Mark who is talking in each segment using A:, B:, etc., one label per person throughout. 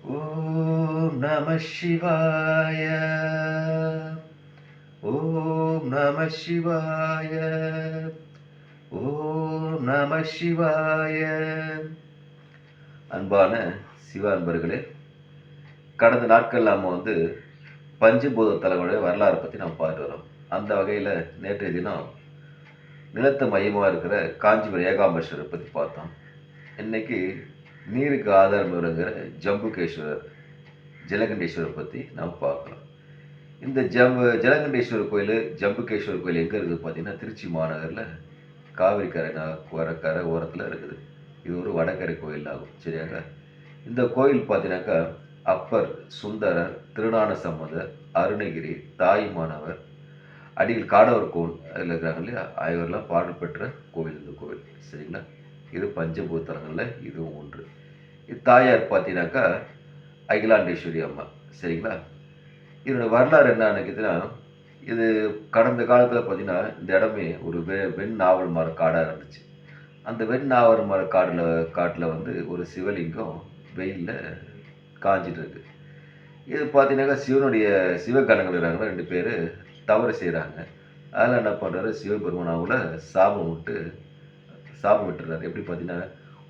A: ஓம் நம சிவாய. ஓம் நம சிவாய. ஓம் நம சிவாய. அன்பான சிவ அன்பர்களே, கடந்த நாட்கள் நாம் பஞ்சபூத தலங்களுடைய வரலாறு பற்றி நாம் பார்த்து வரோம். அந்த வகையில் நேற்றைய தினம் நிலத்து மையமாக இருக்கிற காஞ்சிபுரம் ஏகாம்பரேஸ்வரரை பற்றி பார்த்தோம். இன்னைக்கு நீருக்கு ஆதாரம் விளங்குகிற ஜம்புகேஸ்வரர் ஜலகண்டேஸ்வரர் பற்றி நாம் பார்க்கலாம். இந்த ஜலகண்டேஸ்வரர் கோயில், ஜம்புகேஸ்வரர் கோயில் எங்கே இருக்குது பார்த்தீங்கன்னா, திருச்சி மாநகரில் காவிரி கரை ஓரத்தில் இருக்குது. இது ஒரு வடகரை கோயில் ஆகும். சரியாங்க. இந்த கோயில் பார்த்தீங்கன்னாக்கா அப்பர், சுந்தரர், திருஞான சம்பந்தர், அருணகிரி, தாயுமானவர், அடிகள் காடவர் கோன் அதில் இருக்கிறாங்க இல்லையா, இவரெல்லாம் பாடல் பெற்ற கோவில் இந்த கோவில். சரிங்களா. இது பஞ்சபூதலங்களில் இதுவும் ஒன்று. இது தாயார் பார்த்தீங்கன்னாக்கா அகிலாண்டேஸ்வரி அம்மா. சரிங்களா. இதோட வரலாறு என்ன நினைக்கிறதுனா, இது கடந்த காலத்தில் பார்த்தீங்கன்னா இந்த இடமே ஒரு வெண் நாவல் மர காடாக இருந்துச்சு. அந்த வெண் நாவல் மர காட்டில் ஒரு சிவலிங்கம் வெயிலில் காஞ்சிட்டு இருக்கு. இது பார்த்தீங்கன்னாக்கா சிவகணங்கள் இருக்கிறாங்க, 2 பேர் தவறு செய்கிறாங்க. அதில் என்ன பண்ணுறாரு, சிவபெருமான் அவங்கள சாபம் விட்டுறாரு. எப்படி பார்த்தீங்கன்னா,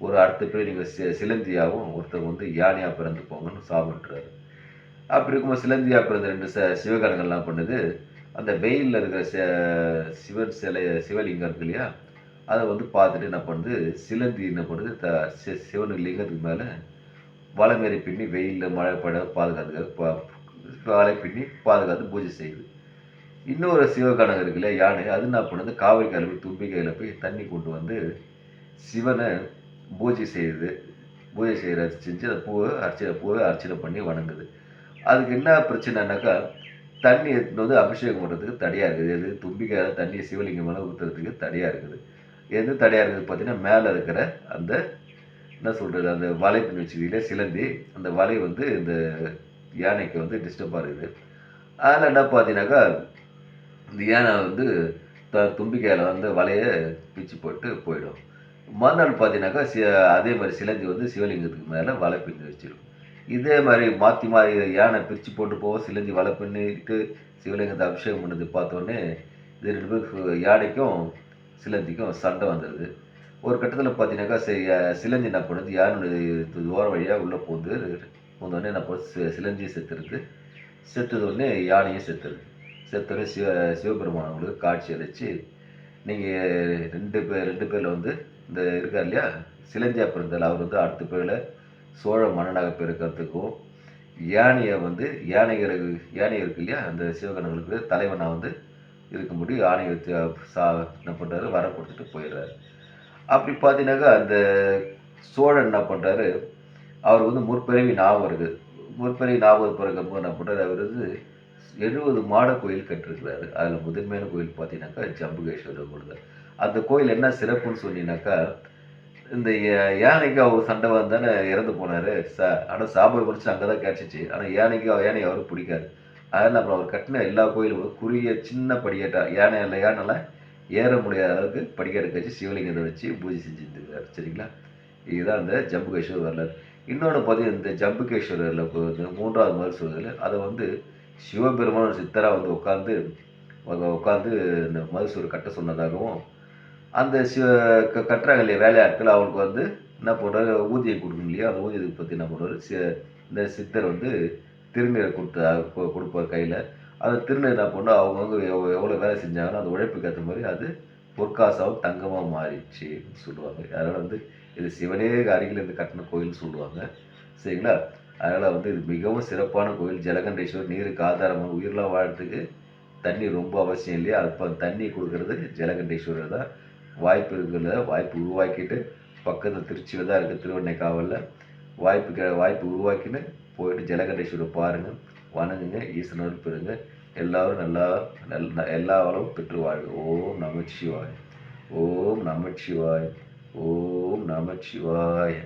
A: ஒரு அடுத்த பேர் நீங்கள் சிலந்தியாகவும் ஒருத்தர் யானையாக பிறந்து போங்கன்னு சாபம் விட்டுறாரு. அப்படி இருக்கும்போது சிலந்தியாக பிறந்த 2 சிவகணங்கள்லாம் பண்ணுது, அந்த வெயிலில் இருக்கிற சிவலிங்கம் இருக்கு இல்லையா, அதை பார்த்துட்டு என்ன பண்ணுது, சிலந்தி என்ன பண்ணுது, சிவன் லிங்கத்துக்கு மேலே வலை மாரி பின்னி வெயிலில் மழை பட பாதுகாத்துக்காக வலை பின்னி பாதுகாத்து பூஜை செய்யுது. இன்னொரு சிவகணம் இருக்கு இல்லையா, யானை, அது என்ன பண்ணுது, காவிரி கரையில் போய் தும்பிக்கையில் போய் தண்ணி கொண்டு சிவனை பூஜை செஞ்சு அந்த பூவை அர்ச்சனை பண்ணி வணங்குது. அதுக்கு என்ன பிரச்சனைனாக்கா, தண்ணி எடுத்துட்டு அபிஷேகம் பண்ணுறதுக்கு தடையாக இருக்குது. எது, தும்பிக்கையால் தண்ணி சிவலிங்கம் மேலே ஊற்றுறதுக்கு தடையாக இருக்குது. எது தடையாக இருக்குது பார்த்தீங்கன்னா, மேலே இருக்கிற அந்த என்ன சொல்கிறது, அந்த வலை பின் வச்சுக்கிட்டே சிலந்தி, அந்த வலை இந்த யானைக்கு டிஸ்டர்பாக இருக்குது. அதில் என்ன பார்த்தீங்கன்னாக்கா, இந்த யானை தும்பிக்கையால் வலையை பிச்சு போட்டு போயிடும். மறுநாள் பார்த்தீங்கன்னாக்கா அதே மாதிரி சிலந்தி சிவலிங்கத்துக்கு மேலே வலை பின்னி வச்சிடும். இதே மாதிரி மாற்றி யானை பிரித்து போட்டு போக சிலந்தி வலை பின்னிட்டு சிவலிங்கத்தை அபிஷேகம் பண்ணது பார்த்தோன்னே இது 2 பேருக்கு, யானைக்கும் சிலந்திக்கும் சண்டை வந்துடுது. ஒரு கட்டத்தில் பார்த்தீங்கன்னாக்கா சிலந்தி என்ன பண்ணுது, யானை ஓர வழியாக உள்ளே போந்தோடனே என்ன பண்ணுது, சிலந்தியும் செத்துதோடனே யானையும் செத்தோடனே சிவபெருமான் அவங்களுக்கு காட்சி அளித்து, நீங்கள் 2 பேரில் இந்த இருக்கார் இல்லையா, சிலந்தியாக பிறந்தால் அவர் அடுத்த பேரில் சோழ மன்னனாக பிறக்கிறதுக்கும், யானை இருக்கு இல்லையா, அந்த சிவகணங்களுக்கு தலைவனாக இருக்கும்படி யானையை என்ன பண்ணுறாரு, வர கொடுத்துட்டு போயிடுறாரு. அப்படி பார்த்தீங்கன்னாக்கா அந்த சோழன் என்ன பண்ணுறாரு, அவர் முற்பிறவி ஞாபகம் இருக்குது. முற்பிறவி ஞாபகம் பிறக்கும்போது என்ன பண்ணுறாரு, அவர் 70 மாட கோயில் கட்டிருக்கிறாரு. அதில் முதன்மையான கோயில் பார்த்தீங்கன்னாக்கா ஜம்புகேஸ்வரர் கோயில். அந்த கோயில் என்ன சிறப்புன்னு சொன்னீங்கன்னாக்கா, இந்த யானைக்கு அவர் சண்டை வந்தானே இறந்து போனார். ஆனால் சாபம் முடிச்சு அங்கே தான் கிடச்சிச்சு. ஆனால் யானை அவருக்கு பிடிக்காது. அதனால் அப்புறம் அவர் கட்டின எல்லா கோயிலும் குறுகிய சின்ன படிக்கட்டா, யானைலாம் ஏற முடியாத அளவுக்கு படிக்கட்டு வச்சு சிவலிங்கத்தை வச்சு பூஜை செஞ்சுருக்காரு. சரிங்களா. இதுதான் அந்த ஜம்புகேஸ்வரர் வரலாறு. இன்னொன்று பார்த்தீங்கன்னா, இந்த ஜம்புகேஸ்வரரில் 3வது மாதிரி சொல்லுதில்ல, அதை சிவபெருமான சித்தராக உட்காந்து இந்த மதுசூர் கட்ட சொன்னதாகவும், அந்த கட்டுறாங்க இல்லையா வேலையாட்கள், அவங்களுக்கு என்ன பண்ணுறாரு, ஊதியம் கொடுக்கணும் இல்லையா, அந்த ஊதியத்தை பற்றி என்ன பண்ணுவார், இந்த சித்தர் திருநீரை கொடுப்பார் கையில். அந்த திருநீர் என்ன பண்ணோம், அவங்க எவ்வளோ வேலை செஞ்சாங்கன்னா அந்த உழைப்புக்கு ஏற்ற மாதிரி அது பொற்காசாவும் தங்கமாக மாறிடுச்சு சொல்லுவாங்க. அதனால் இது சிவனே அருகில் இருந்து கட்டின கோயில்னு சொல்லுவாங்க. சரிங்களா. அதனால் இது மிகவும் சிறப்பான கோயில். ஜலகண்டேஸ்வரர் நீருக்கு ஆதாரமாக உயிரெலாம் வாழறதுக்கு தண்ணி ரொம்ப அவசியம் இல்லையா, அது தண்ணி கொடுக்கறது ஜலகண்டேஸ்வரர் தான். வாய்ப்பு உருவாக்கிட்டு பக்கத்தில் திருச்சியில் தான் இருக்குது, திருவண்ணைக்காவலில். வாய்ப்பு உருவாக்கின்னு போயிட்டு ஜலகண்டேஸ்வரர் பாருங்கள், வணங்குங்க, ஈஸ்வரன் பெறுங்க. எல்லாரும் எல்லா வளமும் பெற்று வாழ்க. ஓம் நமச்சிவாய். ஓம் நமச்சிவாய். ஓம் நமச்சிவாய்.